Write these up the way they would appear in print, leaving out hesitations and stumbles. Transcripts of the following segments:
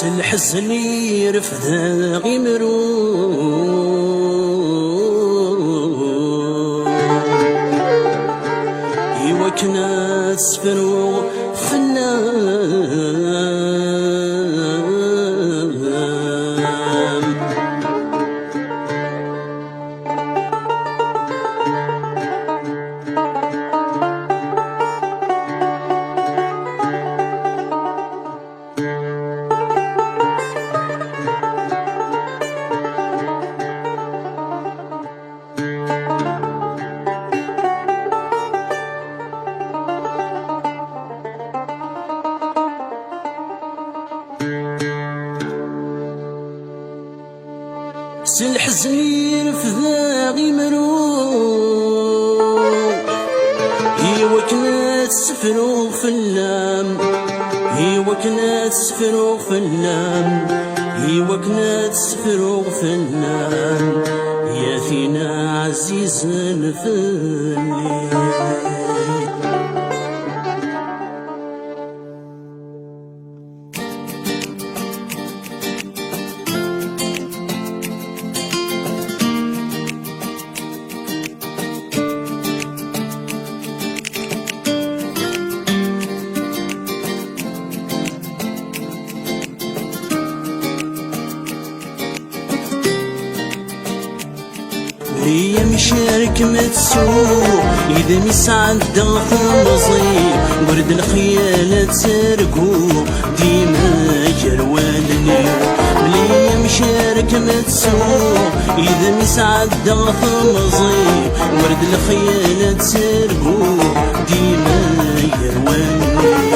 الحزن يرفد غيمرو يوكنا سفرو فنان الحزن يرفد غيمرو يوكنا تسفرو فلام يوكنا تسفرو فلام يوكنا تسفرو فلام يا فينا عزيز فلي هي مشارك متسوق إذا مسعد خمزي ورد الخيال تسرقو ديما جروال اليوم هي مشارك متسوق إذا مسعد خمزي ورد الخيال تسرقو ديما جروال اليوم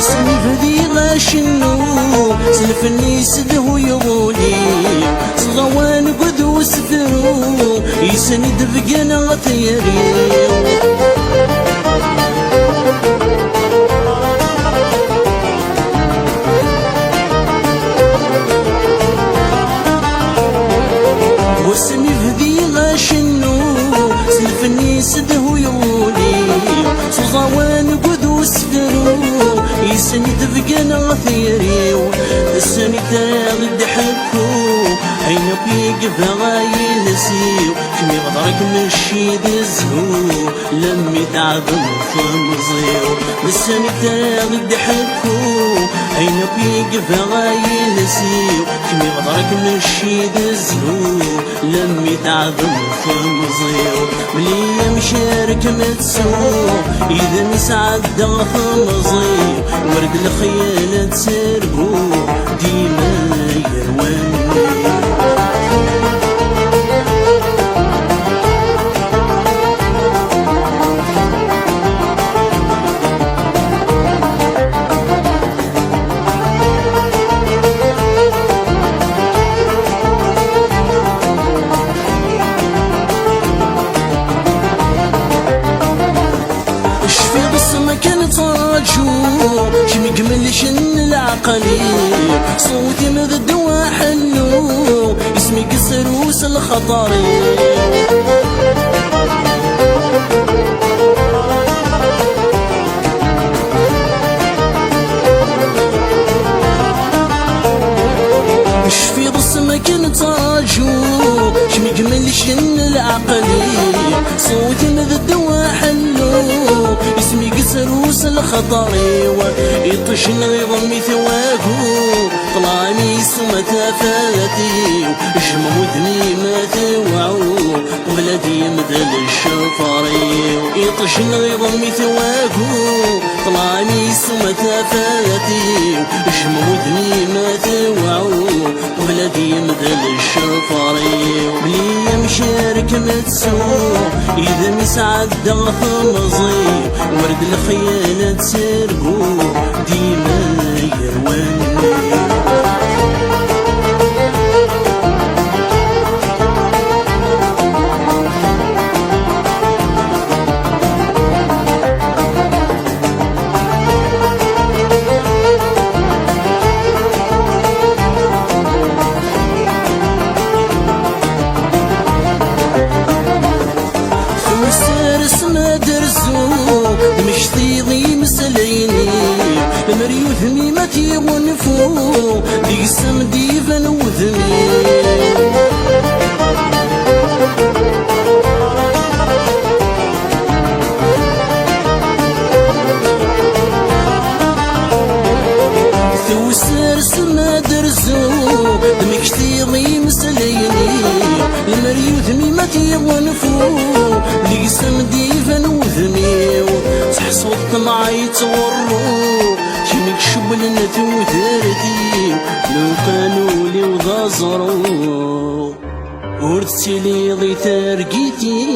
اسمي فدي غاشنو سلفني سده يغولي صغوان قدو سفرو يسند بقنا غثيري واسمي فدي غاشنو سلفني سده يغولي صغوان قدو سفرو يسند بقنا غثيري السنة تاغد حكو عين بيق بغايل نسيو كمي غضرك مشيد الزهو لمي تعظم خمزيو السنة تاغد حكو عين بيق بغايل نسيو كمي غضرك مشيد الزهو لمي تعظم خمزيو ملي مشارك متسوق إذا مسعد خمزيو ورد الخيال تسرقو ديما يرواني شمي قملش العقلي صوتي مذد وحلو اسمي قصروس الخطري شفي بصمك نتاجو شمي قملش العقلي صوتي مذد وحلو اسمي قسروس الخطري يطشن يضمي ثواقو طلامي سما تفاتي جمودني ما توعو بلادي مدل الشفاري يطشن يضمي ثواقو طلامي سما تفاتي جمودني ما توعو بلادي مدل الشفاري بلي مشارك متسوق إذا مسعد خمزي ورد الخيال تسرقو ديما يرواني ثميمتي ونفو ديك السم ديفن وذمي توسر سما درزو دمكتي ضيم سليني المريو ثميمتي ونفو ديك السم ديفن وذمي تحصو الطمع يتورو كيميك شبل نتو ثردي لو قالوا لي وذا زرو ورثتي لي ضي ترقيتي